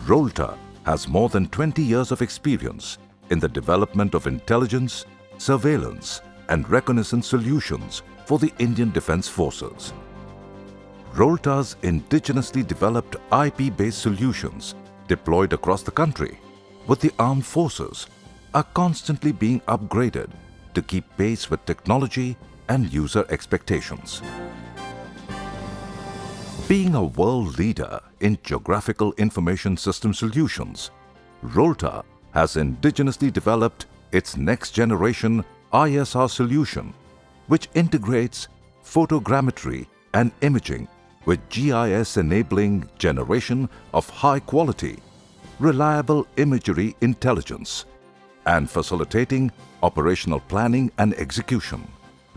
Rolta has more than 20 years of experience in the development of intelligence, surveillance and reconnaissance solutions for the Indian Defence Forces. Rolta's indigenously developed IP-based solutions deployed across the country with the armed forces are constantly being upgraded to keep pace with technology and user expectations. Being a world leader in geographical information system solutions, Rolta has indigenously developed its next-generation ISR solution, which integrates photogrammetry and imaging with GIS-enabling generation of high-quality, reliable imagery intelligence and facilitating operational planning and execution.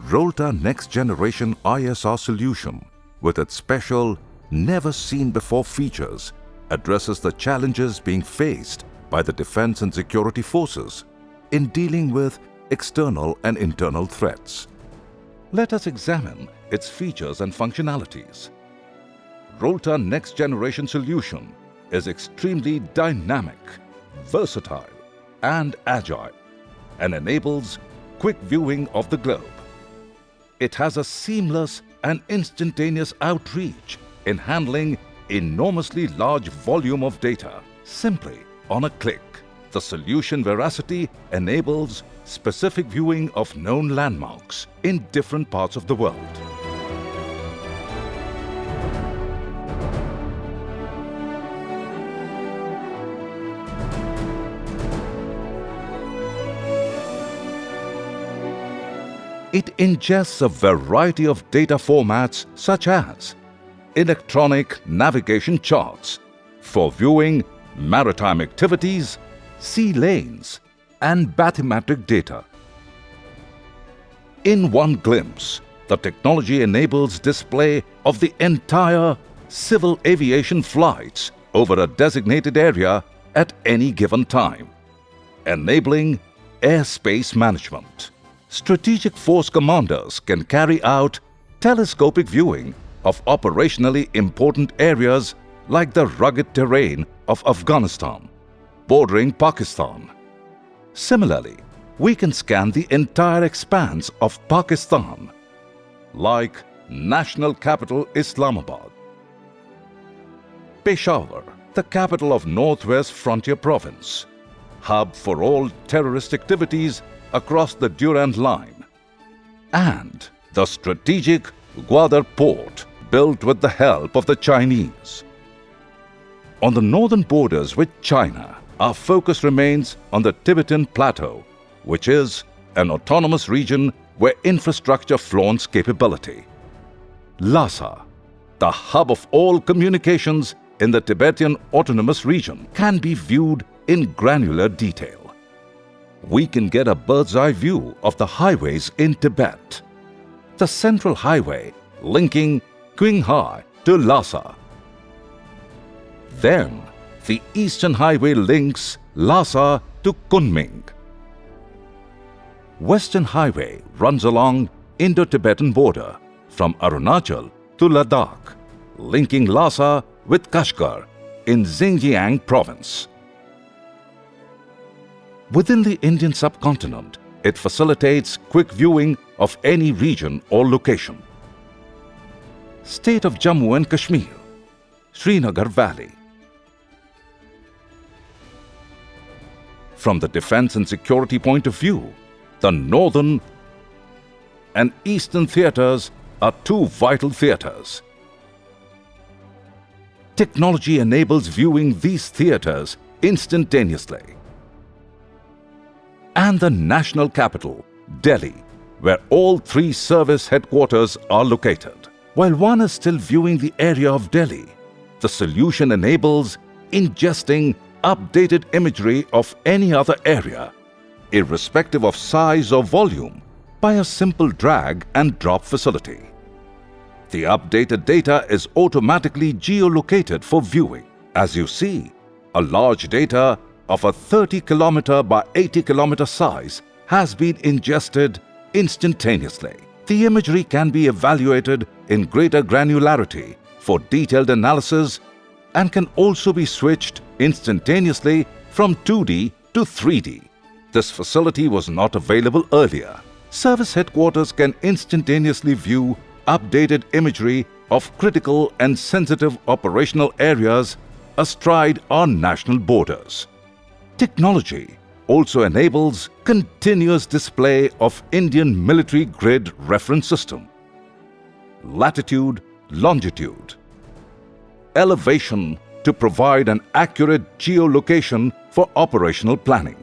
Rolta next-generation ISR solution, with its special, never-seen-before features, addresses the challenges being faced by the defense and security forces in dealing with external and internal threats. Let us examine its features and functionalities. Rolta next-generation solution is extremely dynamic, versatile, and agile, and enables quick viewing of the globe. It has a seamless and instantaneous outreach in handling enormously large volume of data simply on a click. The solution veracity enables specific viewing of known landmarks in different parts of the world. It ingests a variety of data formats such as electronic navigation charts for viewing maritime activities, sea lanes, and bathymetric data. In one glimpse, the technology enables display of the entire civil aviation flights over a designated area at any given time, enabling airspace management. Strategic force commanders can carry out telescopic viewing of operationally important areas like the rugged terrain of Afghanistan, bordering Pakistan. Similarly, we can scan the entire expanse of Pakistan, like national capital Islamabad, Peshawar, the capital of Northwest Frontier Province, hub for all terrorist activities across the Durand Line, and the strategic Gwadar port built with the help of the Chinese. On the northern borders with China, our focus remains on the Tibetan Plateau, which is an autonomous region where infrastructure flaunts capability. Lhasa, the hub of all communications in the Tibetan Autonomous Region, can be viewed in granular detail. We can get a bird's-eye view of the highways in Tibet. The central highway linking Qinghai to Lhasa. Then, the eastern highway links Lhasa to Kunming. Western highway runs along Indo-Tibetan border from Arunachal to Ladakh, linking Lhasa with Kashgar in Xinjiang province. Within the Indian subcontinent, it facilitates quick viewing of any region or location. State of Jammu and Kashmir, Srinagar Valley. From the defense and security point of view, the northern and eastern theaters are two vital theaters. Technology enables viewing these theaters instantaneously. And the national capital, Delhi, where all three service headquarters are located. While one is still viewing the area of Delhi, the solution enables ingesting updated imagery of any other area, irrespective of size or volume, by a simple drag and drop facility. The updated data is automatically geolocated for viewing. As you see, a large data of a 30 km by 80 km size has been ingested instantaneously. The imagery can be evaluated in greater granularity for detailed analysis and can also be switched instantaneously from 2D to 3D. This facility was not available earlier. Service headquarters can instantaneously view updated imagery of critical and sensitive operational areas astride our national borders. Technology also enables continuous display of Indian military grid reference system, latitude, longitude, elevation to provide an accurate geolocation for operational planning.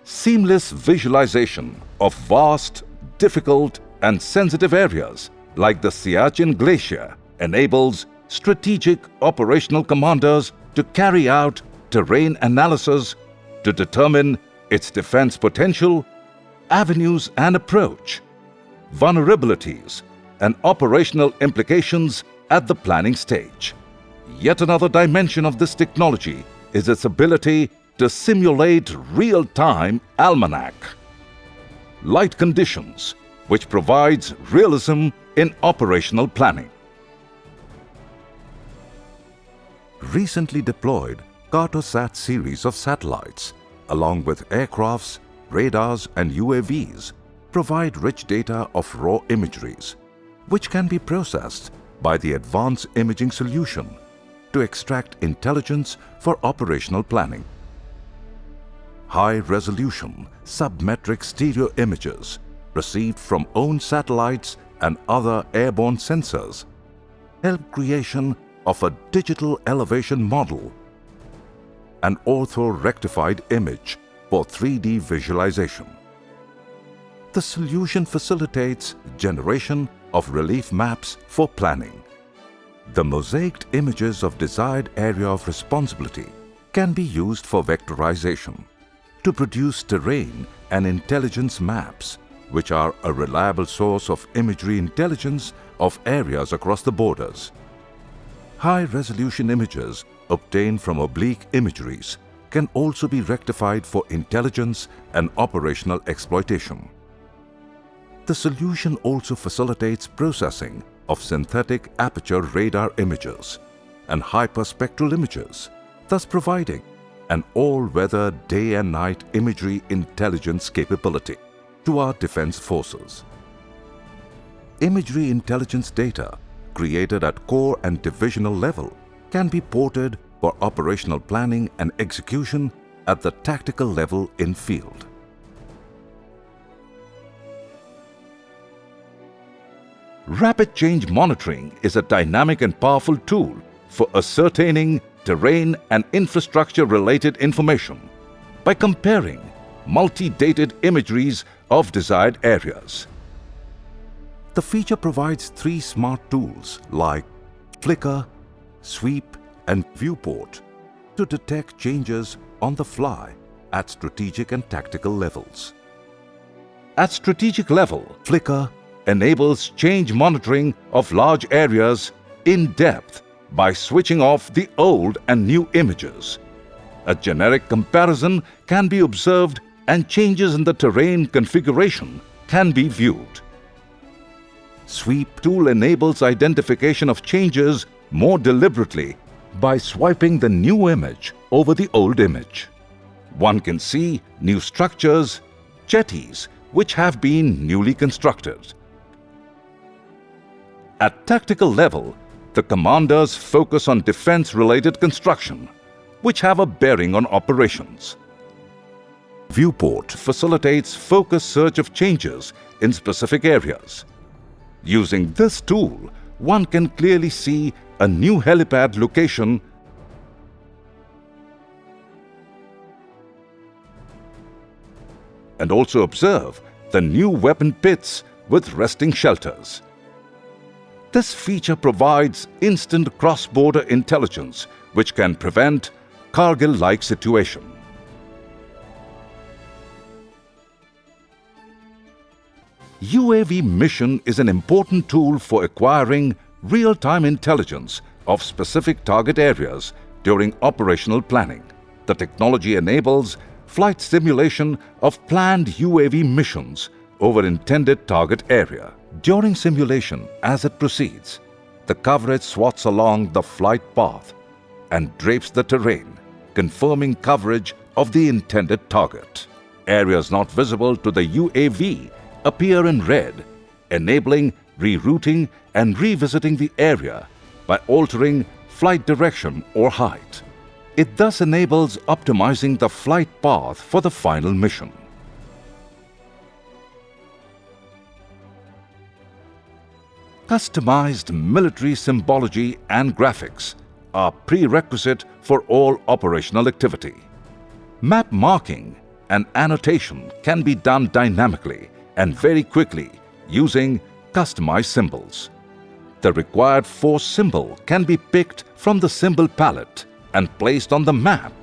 Seamless visualization of vast, difficult and sensitive areas like the Siachen Glacier enables strategic operational commanders to carry out terrain analysis to determine its defense potential, avenues and approach, vulnerabilities and operational implications at the planning stage. Yet another dimension of this technology is its ability to simulate real-time almanac light conditions, which provides realism in operational planning. Recently deployed Cartosat series of satellites, along with aircrafts, radars and UAVs, provide rich data of raw imageries, which can be processed by the advanced imaging solution to extract intelligence for operational planning. High-resolution, submetric stereo images received from owned satellites and other airborne sensors help creation of a digital elevation model, an ortho-rectified image for 3D visualization. The solution facilitates generation of relief maps for planning. The mosaiced images of desired area of responsibility can be used for vectorization to produce terrain and intelligence maps, which are a reliable source of imagery intelligence of areas across the borders. High-resolution images obtained from oblique imageries can also be rectified for intelligence and operational exploitation. The solution also facilitates processing of synthetic aperture radar images and hyperspectral images, thus providing an all-weather day and night imagery intelligence capability to our defense forces. Imagery intelligence data created at corps and divisional level can be ported for operational planning and execution at the tactical level in field. Rapid change monitoring is a dynamic and powerful tool for ascertaining terrain and infrastructure-related information by comparing multi-dated imageries of desired areas. The feature provides 3 smart tools like Flicker, Sweep and Viewport to detect changes on the fly at strategic and tactical levels. At strategic level, Flicker enables change monitoring of large areas in depth by switching off the old and new images. A generic comparison can be observed and changes in the terrain configuration can be viewed. Sweep tool enables identification of changes more deliberately by swiping the new image over the old image. One can see new structures, jetties, which have been newly constructed. At tactical level, the commanders focus on defense-related construction, which have a bearing on operations. Viewport facilitates focused search of changes in specific areas. Using this tool, one can clearly see a new helipad location and also observe the new weapon pits with resting shelters. This feature provides instant cross-border intelligence which can prevent Kargil-like situation. UAV mission is an important tool for acquiring real-time intelligence of specific target areas during operational planning. The technology enables flight simulation of planned UAV missions over intended target area. During simulation, as it proceeds, the coverage swats along the flight path and drapes the terrain, confirming coverage of the intended target. Areas not visible to the UAV appear in red, enabling rerouting and revisiting the area by altering flight direction or height. It thus enables optimizing the flight path for the final mission. Customized military symbology and graphics are prerequisite for all operational activity. Map marking and annotation can be done dynamically and very quickly using customized symbols. The required force symbol can be picked from the symbol palette and placed on the map,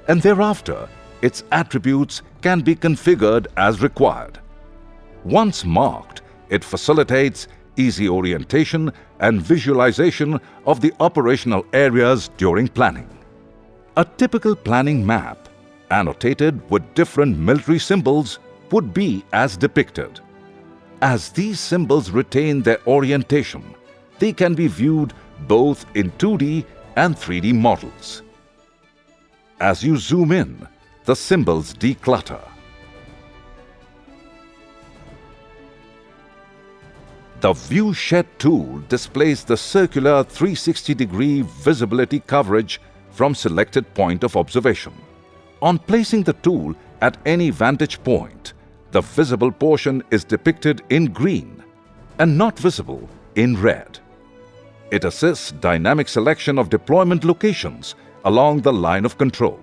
and thereafter its attributes can be configured as required. Once marked, it facilitates easy orientation and visualization of the operational areas during planning. A typical planning map, annotated with different military symbols, would be as depicted. As these symbols retain their orientation, they can be viewed both in 2D and 3D models. As you zoom in, the symbols declutter. The View Shed tool displays the circular 360-degree visibility coverage from selected point of observation. On placing the tool at any vantage point, the visible portion is depicted in green and not visible in red. It assists dynamic selection of deployment locations along the line of control.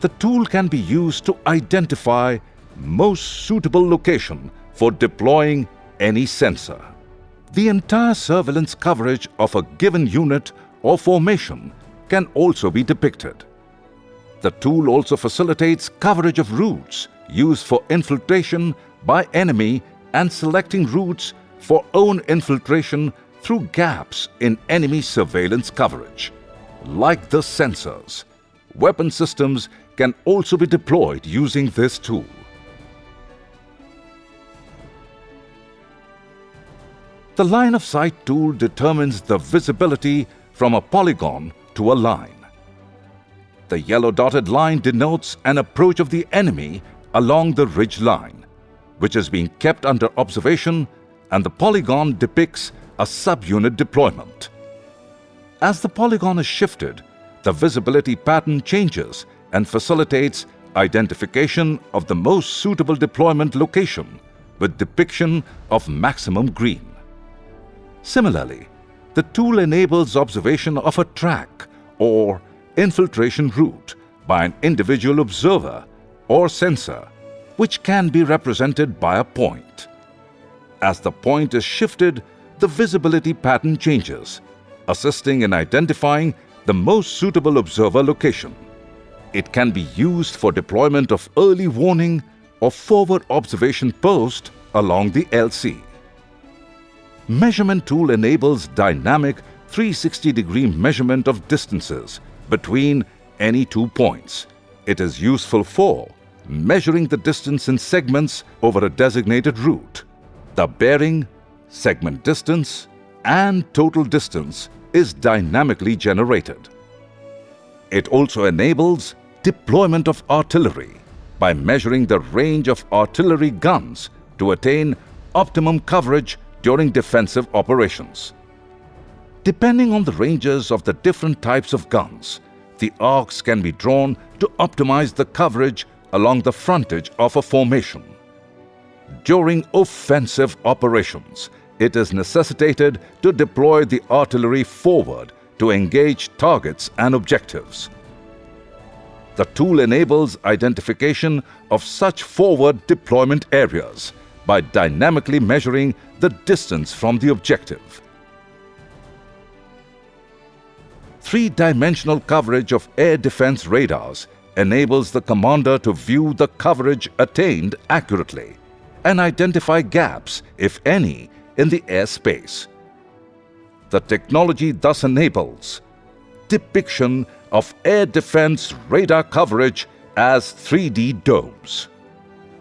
The tool can be used to identify most suitable location for deploying any sensor. The entire surveillance coverage of a given unit or formation can also be depicted. The tool also facilitates coverage of routes used for infiltration by enemy and selecting routes for own infiltration through gaps in enemy surveillance coverage. Like the sensors, weapon systems can also be deployed using this tool. The line of sight tool determines the visibility from a polygon to a line. The yellow dotted line denotes an approach of the enemy along the ridge line, which is being kept under observation, and the polygon depicts a subunit deployment. As the polygon is shifted, the visibility pattern changes and facilitates identification of the most suitable deployment location with depiction of maximum green. Similarly, the tool enables observation of a track or infiltration route by an individual observer or sensor, which can be represented by a point. As the point is shifted, the visibility pattern changes, assisting in identifying the most suitable observer location. It can be used for deployment of early warning or forward observation post along the LC. Measurement tool enables dynamic 360-degree measurement of distances between any 2 points. It is useful for measuring the distance in segments over a designated route. The bearing, segment distance, and total distance is dynamically generated. It also enables deployment of artillery by measuring the range of artillery guns to attain optimum coverage during defensive operations. Depending on the ranges of the different types of guns, the arcs can be drawn to optimize the coverage along the frontage of a formation. During offensive operations, it is necessitated to deploy the artillery forward to engage targets and objectives. The tool enables identification of such forward deployment areas by dynamically measuring the distance from the objective. Three-dimensional coverage of air defense radars enables the commander to view the coverage attained accurately and identify gaps, if any, in the airspace. The technology thus enables depiction of air defense radar coverage as 3D domes.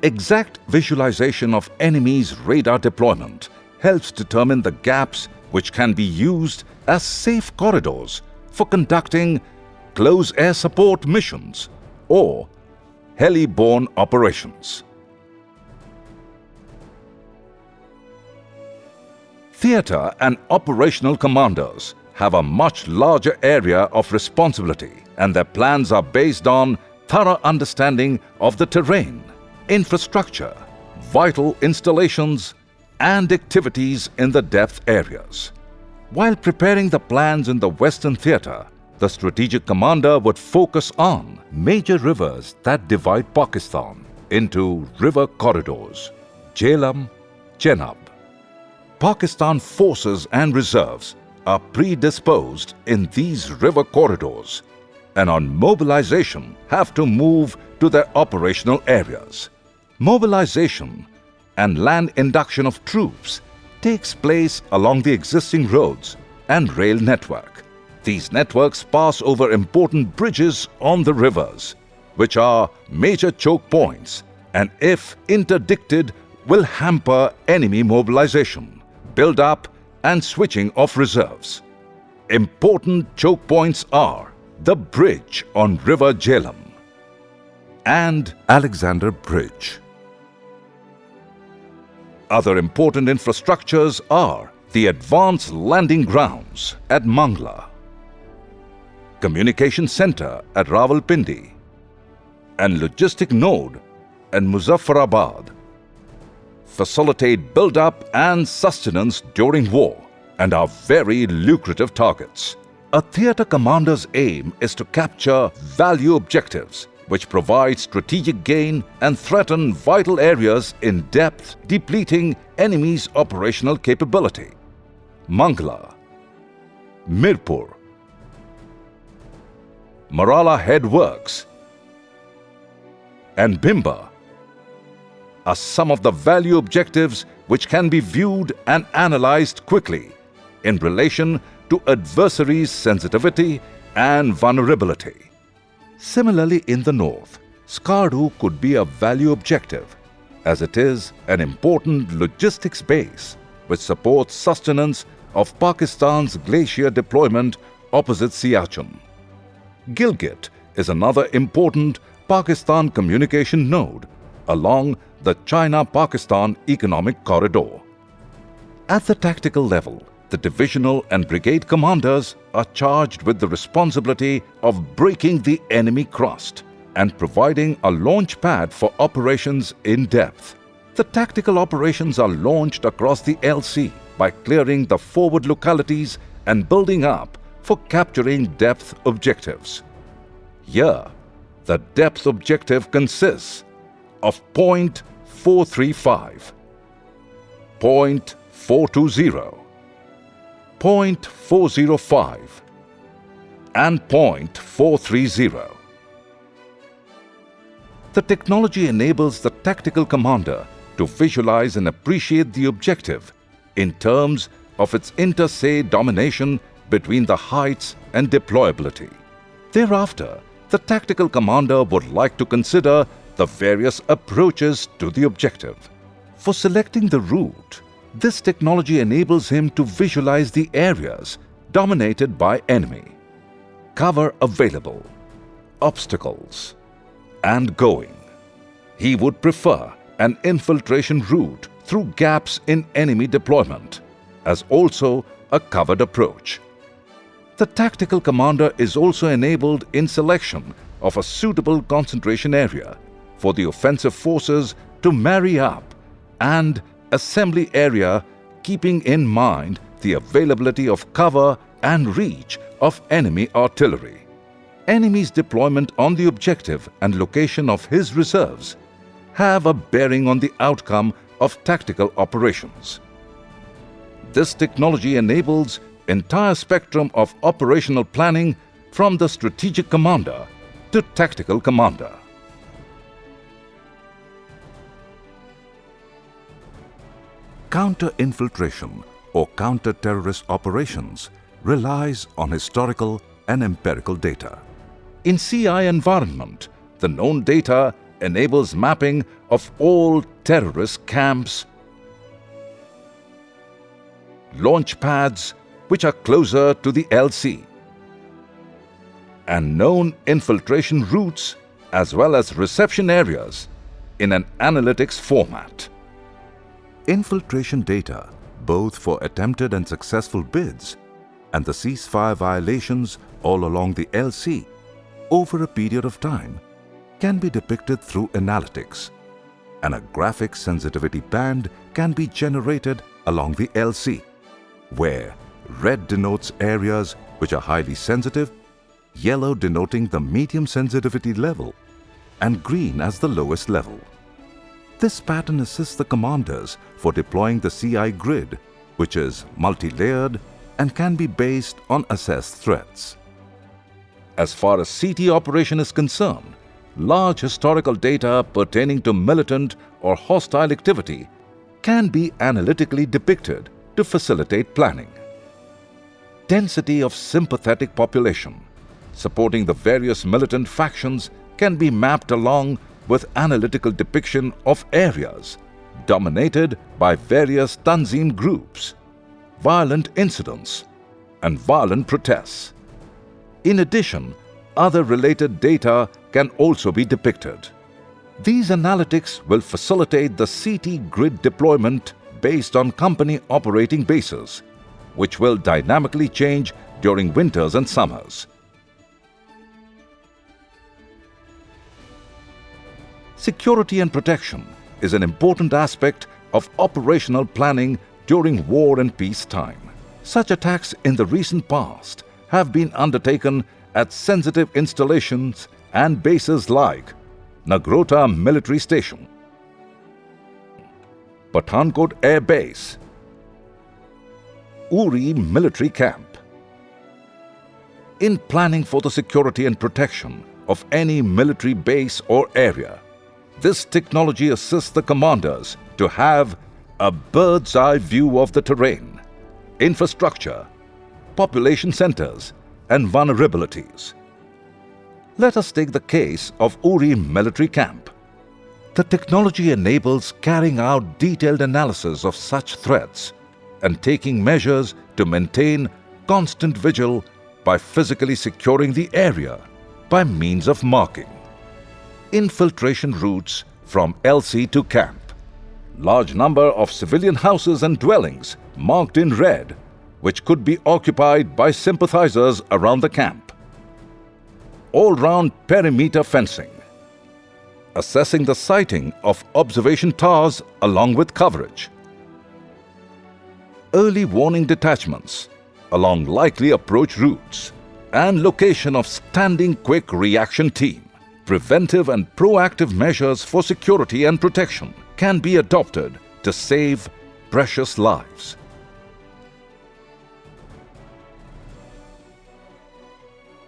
exact visualization of enemy's radar deployment helps determine the gaps which can be used as safe corridors for conducting close air support missions or heli-borne operations. Theatre and operational commanders have a much larger area of responsibility, and their plans are based on thorough understanding of the terrain, infrastructure, vital installations, and activities in the depth areas. While preparing the plans in the Western Theatre, the strategic commander would focus on major rivers that divide Pakistan into river corridors: Jhelum, Chenab. Pakistan forces and reserves are predisposed in these river corridors and on mobilization have to move to their operational areas. Mobilization and land induction of troops takes place along the existing roads and rail network. These networks pass over important bridges on the rivers, which are major choke points, and if interdicted will hamper enemy mobilization, build-up and switching of reserves. Important choke points are the bridge on River Jhelum and Alexander Bridge. Other important infrastructures are the advanced landing grounds at Mangla, communication center at Rawalpindi, and logistic node at Muzaffarabad. Facilitate build-up and sustenance during war and are very lucrative targets. A theatre commander's aim is to capture value objectives which provide strategic gain and threaten vital areas in depth, depleting enemy's operational capability. Mangla, Mirpur, Marala Head Works, and Bhimba are some of the value objectives which can be viewed and analyzed quickly in relation to adversaries' sensitivity and vulnerability. Similarly, in the north, Skardu could be a value objective, as it is an important logistics base which supports sustenance of Pakistan's glacier deployment opposite Siachen. Gilgit is another important Pakistan communication node along the China-Pakistan Economic Corridor. At the tactical level, the divisional and brigade commanders are charged with the responsibility of breaking the enemy crust and providing a launch pad for operations in depth. The tactical operations are launched across the LC by clearing the forward localities and building up for capturing depth objectives. Here, the depth objective consists of point 435, point 420, point 405 and point 430. The technology enables the tactical commander to visualize and appreciate the objective in terms of its inter-se domination between the heights and deployability. Thereafter, the tactical commander would like to consider the various approaches to the objective. For selecting the route, this technology enables him to visualize the areas dominated by enemy, cover available, obstacles, and going. He would prefer an infiltration route through gaps in enemy deployment, as also a covered approach. The tactical commander is also enabled in selection of a suitable concentration area for the offensive forces to marry up and assembly area, keeping in mind the availability of cover and reach of enemy artillery. Enemy's deployment on the objective and location of his reserves have a bearing on the outcome of tactical operations. This technology enables entire spectrum of operational planning from the strategic commander to tactical commander. Counter-infiltration or counter-terrorist operations relies on historical and empirical data. In CI environment, the known data enables mapping of all terrorist camps, launch pads which are closer to the LC, and known infiltration routes as well as reception areas in an analytics format. Infiltration data, both for attempted and successful bids and the ceasefire violations all along the LC over a period of time, can be depicted through analytics, and a graphic sensitivity band can be generated along the LC, where red denotes areas which are highly sensitive, yellow denoting the medium sensitivity level, and green as the lowest level. This pattern assists the commanders for deploying the CI grid, which is multi-layered and can be based on assessed threats. As far as CT operation is concerned, large historical data pertaining to militant or hostile activity can be analytically depicted to facilitate planning. Density of sympathetic population supporting the various militant factions can be mapped along with analytical depiction of areas dominated by various Tanzim groups, violent incidents, and violent protests. In addition, other related data can also be depicted. These analytics will facilitate the CT grid deployment based on company operating bases, which will dynamically change during winters and summers. Security and protection is an important aspect of operational planning during war and peace time. Such attacks in the recent past have been undertaken at sensitive installations and bases like Rolta Military Station, Pathankot Air Base, Uri Military Camp. In planning for the security and protection of any military base or area, this technology assists the commanders to have a bird's eye view of the terrain, infrastructure, population centers, and vulnerabilities. Let us take the case of Uri Military Camp. The technology enables carrying out detailed analysis of such threats and taking measures to maintain constant vigil by physically securing the area by means of marking. Infiltration routes from LC to camp. Large number of civilian houses and dwellings marked in red, which could be occupied by sympathizers around the camp. All-round perimeter fencing. Assessing the sighting of observation towers along with coverage. Early warning detachments along likely approach routes and location of standing quick reaction team. Preventive and proactive measures for security and protection can be adopted to save precious lives.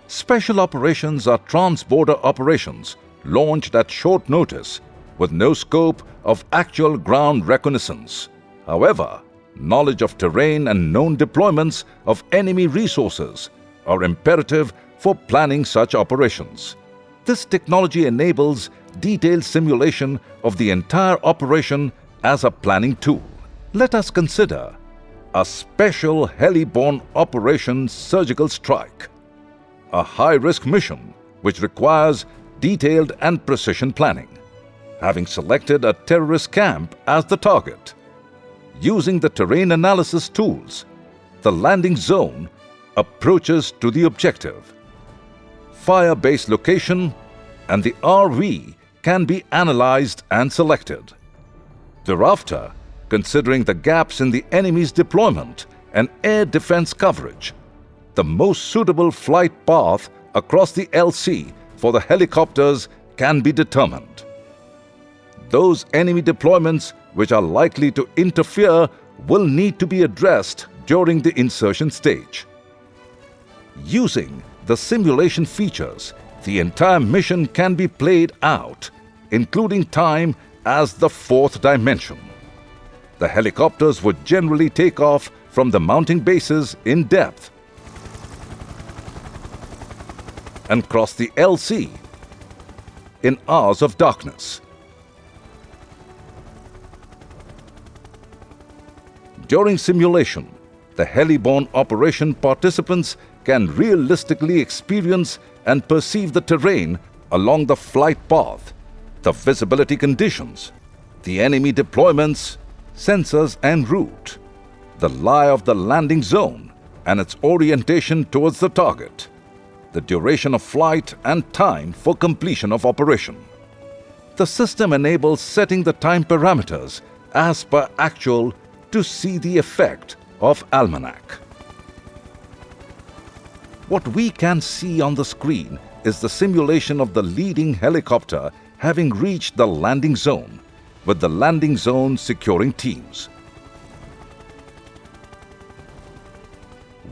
Special operations are trans-border operations launched at short notice with no scope of actual ground reconnaissance. However, knowledge of terrain and known deployments of enemy resources are imperative for planning such operations. This technology enables detailed simulation of the entire operation as a planning tool. Let us consider a special heli-borne operation surgical strike, a high-risk mission which requires detailed and precision planning. Having selected a terrorist camp as the target, using the terrain analysis tools, the landing zone approaches to the objective. Fire base location and the RV can be analyzed and selected. Thereafter, considering the gaps in the enemy's deployment and air defense coverage, the most suitable flight path across the LC for the helicopters can be determined. Those enemy deployments which are likely to interfere will need to be addressed during the insertion stage. Using the simulation features, the entire mission can be played out, including time as the fourth dimension. The helicopters would generally take off from the mounting bases in depth and cross the LC, in hours of darkness. During simulation, the heliborne operation participants can realistically experience and perceive the terrain along the flight path, the visibility conditions, the enemy deployments, sensors and route, the lie of the landing zone and its orientation towards the target, the duration of flight and time for completion of operation. The system enables setting the time parameters as per actual to see the effect of almanac. What we can see on the screen is the simulation of the leading helicopter having reached the landing zone, with the landing zone securing teams.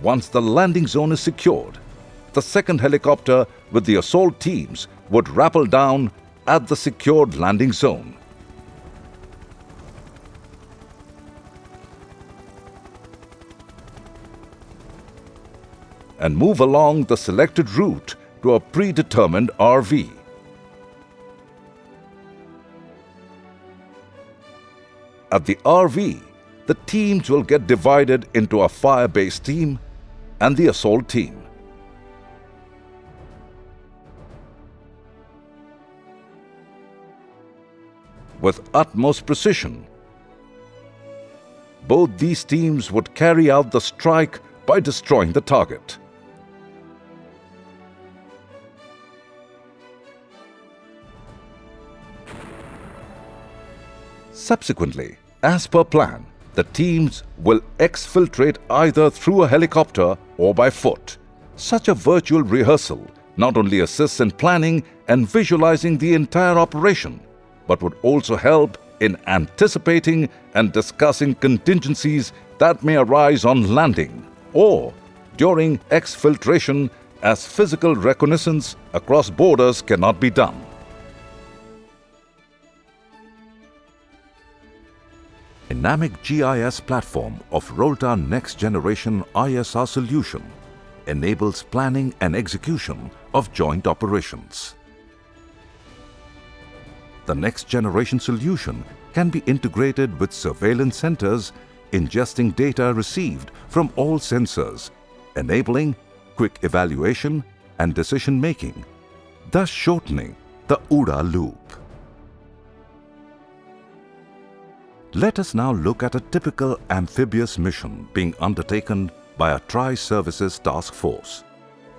Once the landing zone is secured, the second helicopter with the assault teams would rappel down at the secured landing zone. And move along the selected route to a predetermined RV. At the RV, the teams will get divided into a fire-based team and the assault team. With utmost precision, both these teams would carry out the strike by destroying the target. Subsequently, as per plan, the teams will exfiltrate either through a helicopter or by foot. Such a virtual rehearsal not only assists in planning and visualizing the entire operation, but would also help in anticipating and discussing contingencies that may arise on landing or during exfiltration, as physical reconnaissance across borders cannot be done. Dynamic GIS platform of Rolta Next Generation ISR solution enables planning and execution of joint operations. The Next Generation solution can be integrated with surveillance centers, ingesting data received from all sensors, enabling quick evaluation and decision-making, thus shortening the OODA loop. Let us now look at a typical amphibious mission being undertaken by a Tri-Services Task Force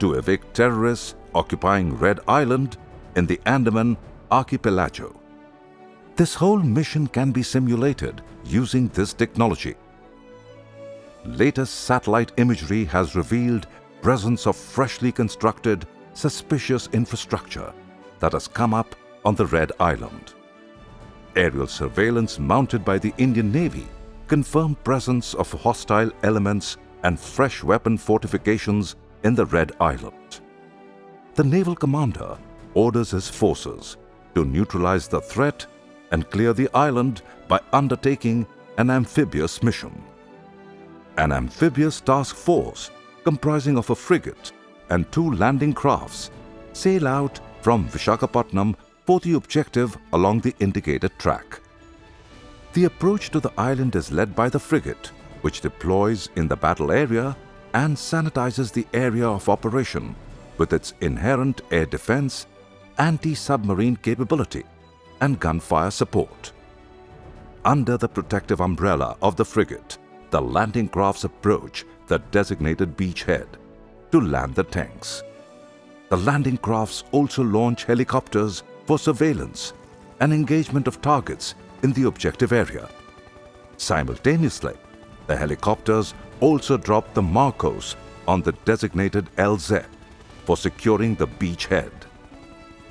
to evict terrorists occupying Red Island in the Andaman Archipelago. This whole mission can be simulated using this technology. Latest satellite imagery has revealed presence of freshly constructed, suspicious infrastructure that has come up on the Red Island. Aerial surveillance mounted by the Indian Navy confirmed presence of hostile elements and fresh weapon fortifications in the Red Island. The naval commander orders his forces to neutralize the threat and clear the island by undertaking an amphibious mission. An amphibious task force comprising of a frigate and 2 landing crafts sail out from Visakhapatnam for the objective along the indicated track. The approach to the island is led by the frigate, which deploys in the battle area and sanitizes the area of operation with its inherent air defense, anti-submarine capability, and gunfire support. Under the protective umbrella of the frigate, the landing crafts approach the designated beachhead to land the tanks. The landing crafts also launch helicopters for surveillance and engagement of targets in the objective area. Simultaneously, the helicopters also drop the Marcos on the designated LZ for securing the beachhead.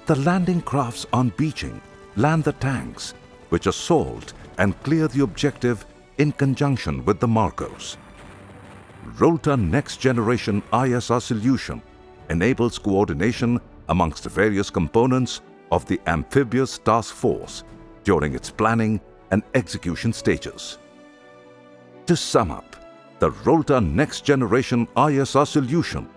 The landing crafts on beaching land the tanks, which assault and clear the objective in conjunction with the Marcos. Rolta Next Generation ISR solution enables coordination amongst various components of the amphibious task force during its planning and execution stages. To sum up, the Rolta Next Generation ISR solution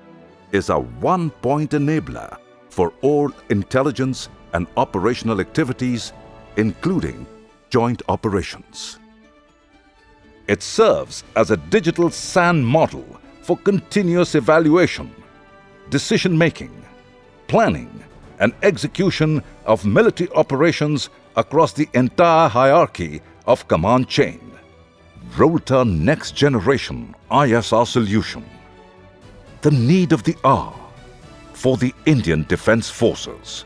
is a one-point enabler for all intelligence and operational activities, including joint operations. It serves as a digital SAN model for continuous evaluation, decision-making, planning, and execution of military operations across the entire hierarchy of command chain. Rolta Next Generation ISR Solution. The need of the hour for the Indian Defence Forces.